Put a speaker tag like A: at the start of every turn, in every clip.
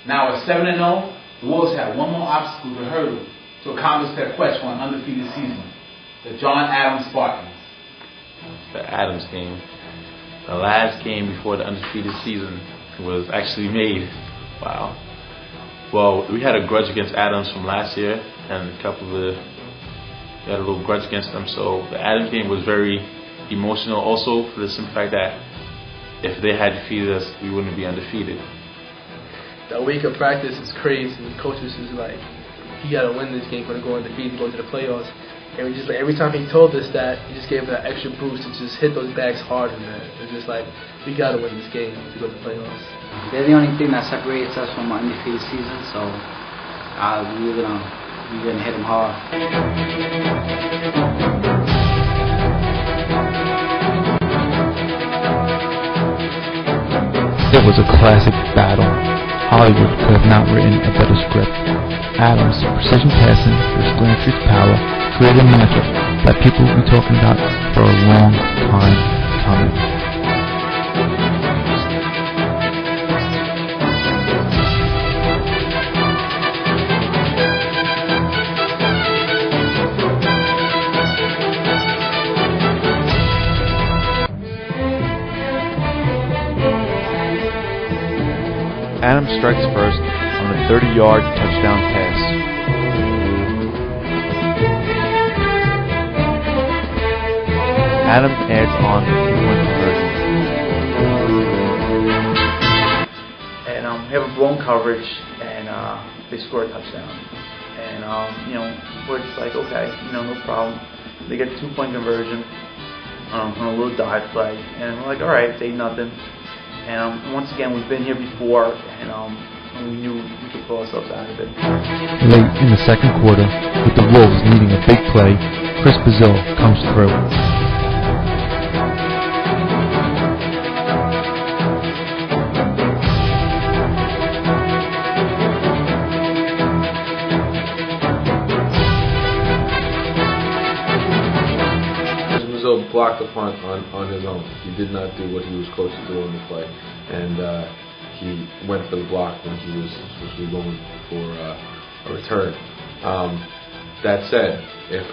A: Now at 7-0, the Wolves have one more obstacle to hurdle to accomplish their quest for an undefeated season. The John Adams Spartans.
B: The Adams game. The last game before the undefeated season was actually made. Wow. Well, we had a grudge against Adams from last year, and we had a little grudge against them. So the Adams game was very emotional, also for the simple fact that if they had defeated us, we wouldn't be undefeated.
C: The week of practice is crazy. The coach was just like, "You gotta win this game for to go undefeated, to go to the playoffs." And we just like, every time he told us that, he just gave us that extra boost to just hit those bags harder, man. It's just like, we gotta win this game to go to the playoffs.
D: They're the only thing that separates us from an undefeated season, so we're gonna hit them hard.
E: It was a classic battle. Hollywood could have not written a better script. Adams' precision passing with Blanchard's power created a matchup that people will be talking about for a long time coming. Adams strikes first on a 30-yard touchdown pass. Adams adds on the two-point conversion.
F: And we have a blown coverage, and they score a touchdown. And we're just like, okay, no problem. They get the two-point conversion on a little dive play, and we're like, all right, it's 8-0. And once again, we've been here before, and we knew we could pull ourselves out of it.
E: Late in the second quarter, with the Wolves needing a big play, Chris Brazil comes through.
G: Brazil blocked the punt on his own. He did not do what he was coached to do on the play, and he went for the block when he was supposed to be going for a return. That said, if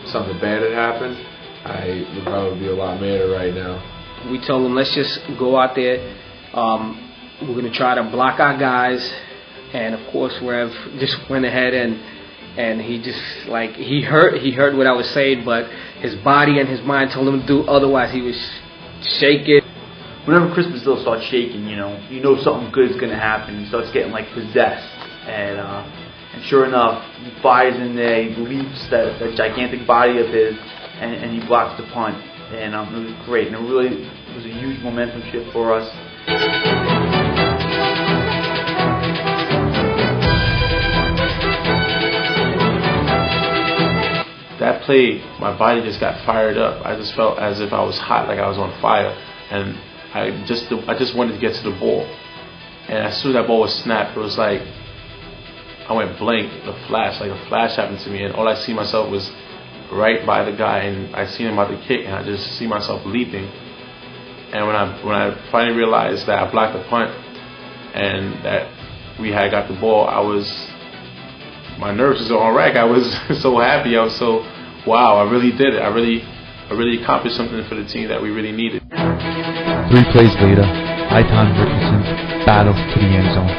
G: something bad had happened, I would probably be a lot madder right now.
H: We told him, let's just go out there. We're going to try to block our guys, and of course, Rev just went ahead and he just he heard what I was saying, but his body and his mind told him to do otherwise. He was shaking.
F: Whenever Chris Brazil starts shaking, you know something good is going to happen. He starts getting possessed, and sure enough, he fires in there. He leaps that gigantic body of his, and he blocks the punt. And it was great, and it really was a huge momentum shift for us.
B: That play, my body just got fired up. I just felt as if I was hot, like I was on fire, and I just wanted to get to the ball. And as soon as that ball was snapped, it was like I went blank, a flash happened to me, and all I see myself was right by the guy, and I seen him about to kick, and I just see myself leaping. And when I finally realized that I blocked the punt and that we had got the ball, my nerves was on rack. I was so happy. I was so, wow, I really did it. I really accomplished something for the team that we really needed.
E: 3 plays later, Aitan Richardson battles to the end zone.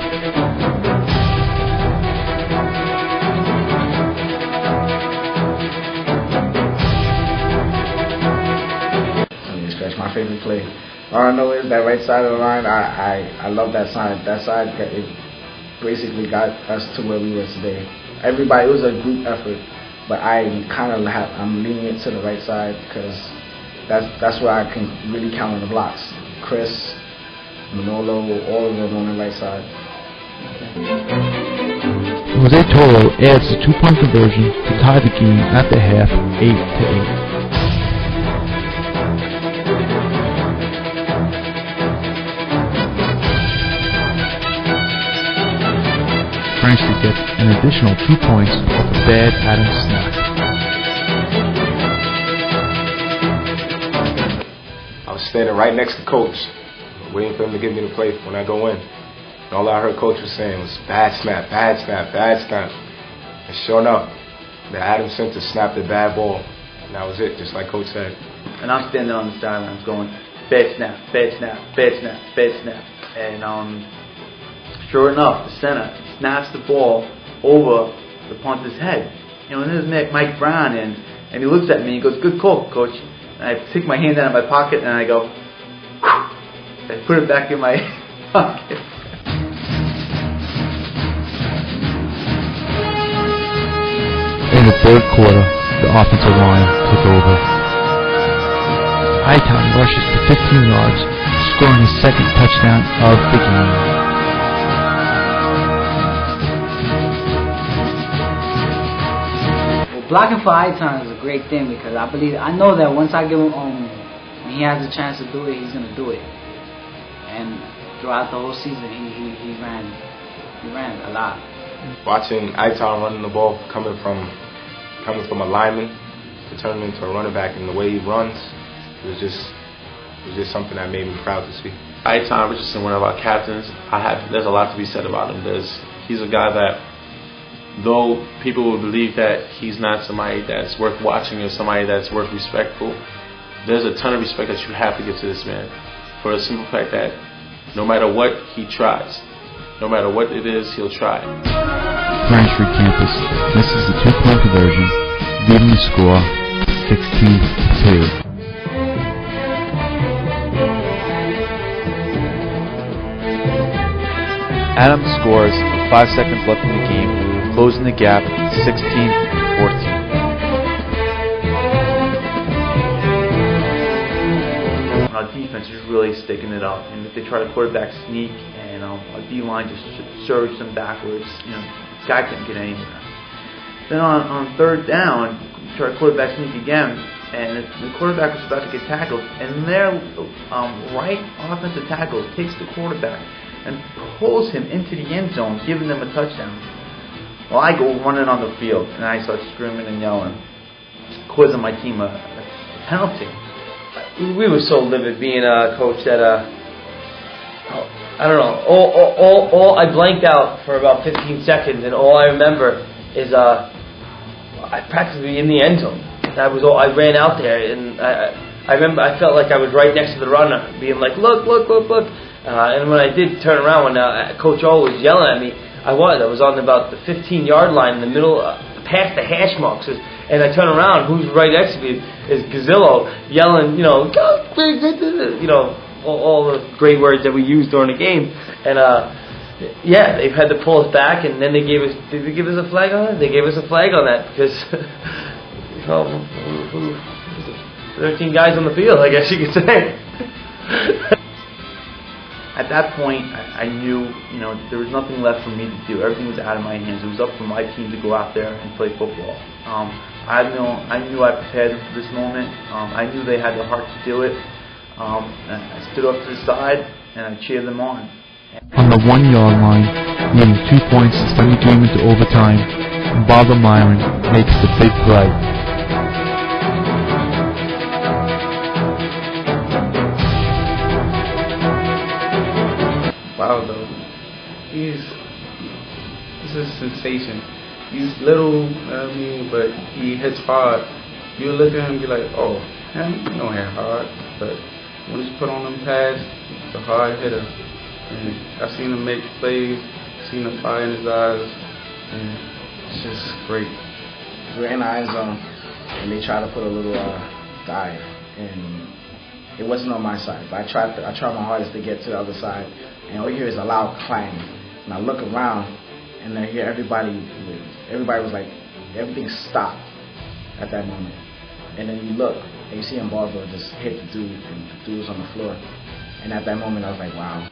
I: That's my favorite play. All I know is that right side of the line, I love that side. That side, it basically got us to where we were today. Everybody, it was a group effort, but I'm leaning it to the right side because that's where I can really count on the blocks. Chris, Manolo, all of them on the right side.
E: Jose Toro adds the 2-point conversion to tie the game at the half, 8-8. Franklin gets an additional 2 points off a bad Adams snap.
J: I was standing right next to Coach, waiting for him to give me the play when I go in. All I heard Coach was saying was bad snap, bad snap, bad snap. And sure enough, the Adams center snapped the bad ball. And that was it, just like Coach said.
F: And I'm standing on the sidelines going, bad snap, bad snap, bad snap, bad snap. And sure enough, the center snaps the ball over the punter's head. And there's Mike Brown, and he looks at me and he goes, good call, Coach. And I take my hand out of my pocket and I go, whew, I put it back in my pocket.
E: In the third quarter, the offensive line took over. Hightown rushes for 15 yards, scoring his second touchdown of the game.
D: Well, blocking for Hightown is a great thing because I know that once I give him when he has a chance to do it, he's gonna do it. And throughout the whole season, he ran a lot.
J: Watching Hightown running the ball, coming from a lineman to turn into a running back, and the way he runs, it was just something that made me proud to see.
B: Hightown Richardson, one of our captains, there's a lot to be said about him. He's a guy that, though people will believe that he's not somebody that's worth watching or somebody that's worth respectful, there's a ton of respect that you have to give to this man, for the simple fact that no matter what, he tries. No matter what it is, he'll try.
E: Grand Street campus misses the 2-point conversion, leaving the score 16-2.
K: Adams scores with 5 seconds left in the game, closing the gap 16-14.
F: Our defense is really sticking it up, and if they try to quarterback sneak, and our D-line just surged them backwards, guy couldn't get anywhere. Then on third down, try to quarterback sneak again, and the quarterback was about to get tackled, and their right offensive tackle takes the quarterback and pulls him into the end zone, giving them a touchdown. Well, I go running on the field, and I start screaming and yelling, causing my team a penalty.
C: We were so livid being a coach that I don't know. All I blanked out for about 15 seconds, and all I remember is I practically in the end zone. That was all. I ran out there, and I remember I felt like I was right next to the runner, being like, look. And when I did turn around, when Coach O was yelling at me, I was on about the 15-yard line in the middle, past the hash marks. And I turn around, who's right next to me is Gazillo yelling, all the great words that we used during the game. And they've had to pull us back, and then did they give us a flag on it? They gave us a flag on that because 13 guys on the field, I guess you could say.
F: At that point, I knew, there was nothing left for me to do. Everything was out of my hands. It was up for my team to go out there and play football. I knew I prepared them for this moment. I knew they had the heart to do it. I stood up to the side and I cheered them on.
E: On the 1-yard line, needing 2 points to send the game into overtime, Barbara Myron makes the big play.
L: Wow, though, he's a sensation. He's little, but he hits hard. You look at him and be like, oh, he don't hit hard, but when he's put on them pads, he's a hard hitter. And I've seen him make plays, seen the fire in his eyes, and it's just great.
I: We were in the end zone, and they tried to put a little dive, and it wasn't on my side. But I tried my hardest to get to the other side, and all you hear is a loud clang. And I look around, and I hear everybody was like, everything stopped at that moment. And then you look, and you see him Barbara just hit the dude, and the dude was on the floor. And at that moment, I was like, wow,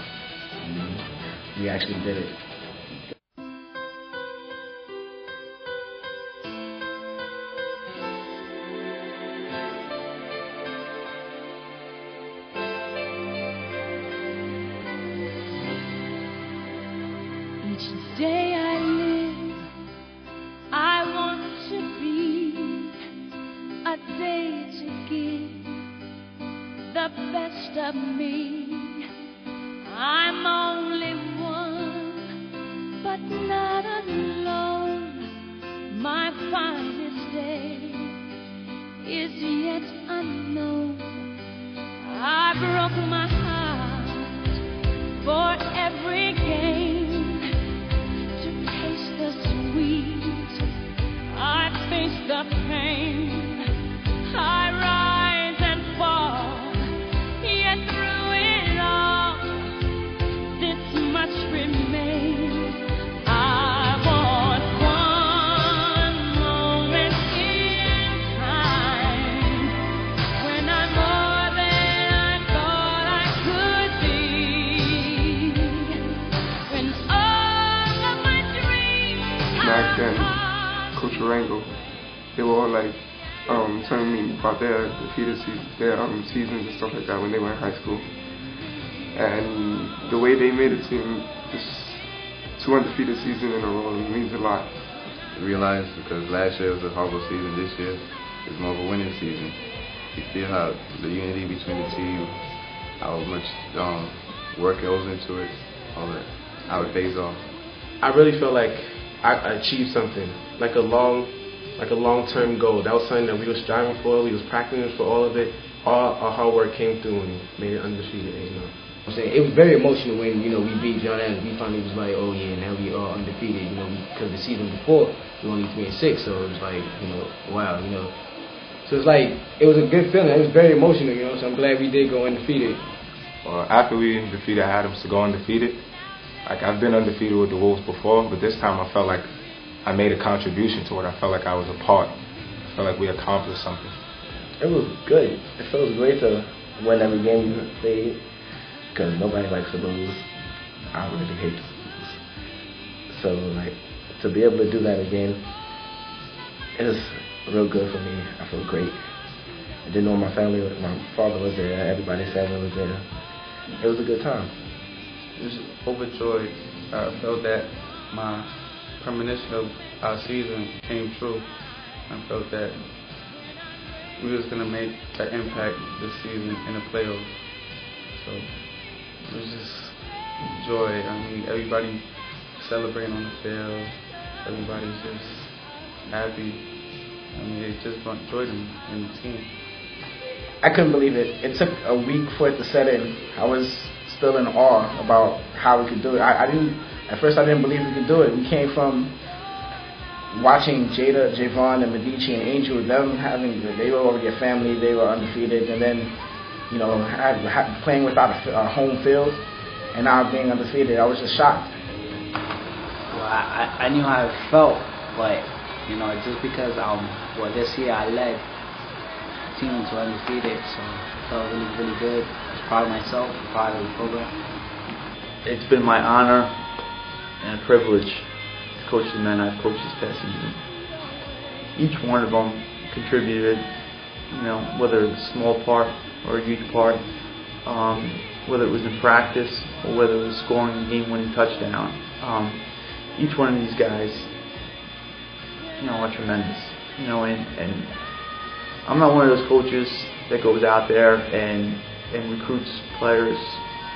I: we actually did it.
M: Each day I live, I want to be a day to give the best of me. I'm only one but not alone. My finest day is yet unknown. I broke my heart for every game to taste the sweet. I face the pain. I rise and fall, yet through it all, this much remains. I want one moment in time when I'm more than I thought I could be. When all of my dreams
N: back then, Coach Arango, they were all like telling me about their defeated seasons and stuff like that when they were in high school. And the way they made it seem, just 2 undefeated seasons in a row, means a lot.
O: I realized because last year was a horrible season, this year is more of a winning season. You feel how the unity between the team, how much work goes into it, all that, how it pays off.
B: I really feel like I achieved something, like a long-term goal. That was something that we were striving for. We was practicing for all of it. All our hard work came through and made it undefeated.
P: I'm saying it was very emotional when we beat John Adams. We finally was like, oh yeah, now we are undefeated. Because the season before we were only 3-6, so it was like, wow, So it's like it was a good feeling. It was very emotional, So I'm glad we did go undefeated.
J: After we defeated Adams to go undefeated, like I've been undefeated with the Wolves before, but this time I felt like I made a contribution to it. I felt like I was a part. I felt like we accomplished something.
Q: It was good. It feels great to win every game you played because nobody likes to lose. I really hate to lose. So, to be able to do that again is real good for me. I feel great. I didn't know my family, my father was there, everybody's family was there. It was a good time.
L: Just overjoyed. I felt that my premonition of our season came true. I felt that we was going to make an impact this season in the playoffs. So it was just joy. I mean, everybody celebrating on the field. Everybody's just happy. I mean, it just brought joy to me and the team.
I: I couldn't believe it. It took a week for it to set in. I was still in awe about how we could do it. At first I didn't believe we could do it. We came from watching Jada, Javon, and Medici and Angel, they were already a family, they were undefeated, and then, playing without a home field, and now being undefeated, I was just shocked.
D: Well, I knew how it felt, but, just because, this year I led the team to undefeated, so it felt really, really good. I was proud of myself, proud of the program.
F: It's been my honor and a privilege to coach the men I've coached this past season. Each one of them contributed, whether it's a small part or a huge part, whether it was in practice or whether it was scoring a game-winning touchdown. Each one of these guys, are tremendous. And I'm not one of those coaches that goes out there and recruits players.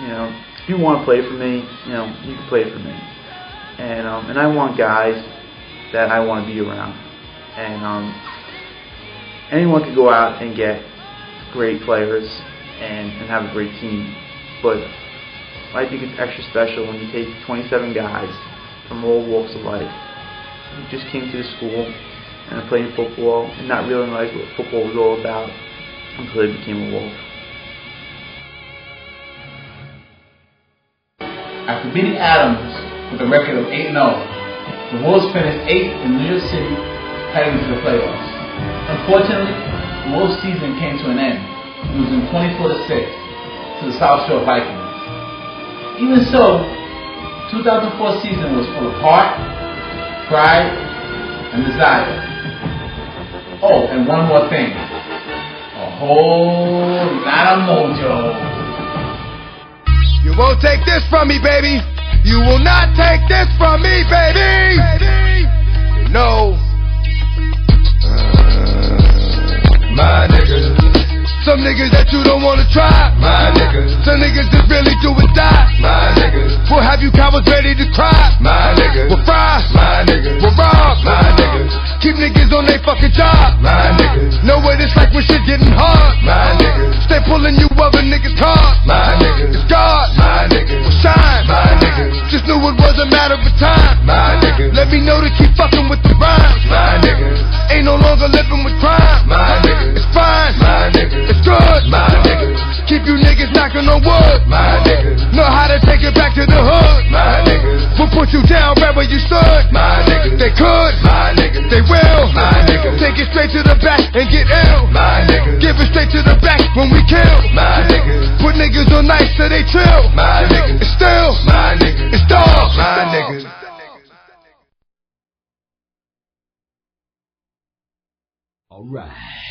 F: If you want to play for me, you can play for me. And I want guys that I want to be around. And anyone can go out and get great players and have a great team. But I think it's extra special when you take 27 guys from all walks of life who just came to the school and are playing football and not realize what football was all about until they became a Wolf.
A: After beating Adams with a record of 8-0, the Wolves finished 8th in New York City, heading to the playoffs. Unfortunately, the Wolves' season came to an end, losing 24-6 to the South Shore Vikings. Even so, 2004 season was full of heart, pride, and desire. Oh, and one more thing. A whole lot of mojo.
R: You won't take this from me, baby. You will not take this from me, baby. My niggas. Some niggas that you don't wanna try. My niggas. Some niggas that really do or die. My niggas. We'll have you cowards ready to cry. My niggas. fucking job. My niggas. Know what it's like when shit getting hard. My niggas. Stay pulling you other niggas card. My niggas. It's God. My niggas. Will shine. My niggas. Just knew it was a matter of time. My niggas. Let me know to keep fucking with the rhymes. My niggas. Ain't no longer living with crime. My niggas. It's fine. My niggas. It's good. My niggas. Keep you niggas knocking on wood. My niggas. Know how to take it back to the hood. My niggas. We'll put you down right where you stood. My niggas. They could. My niggas. They will. My niggas. Take it straight to the back and get ill. My niggas. Give it straight to the back when we kill. My niggas. Put niggas on ice so they chill. My niggas. It's still. My niggas. It's dog. My niggas.
S: All right.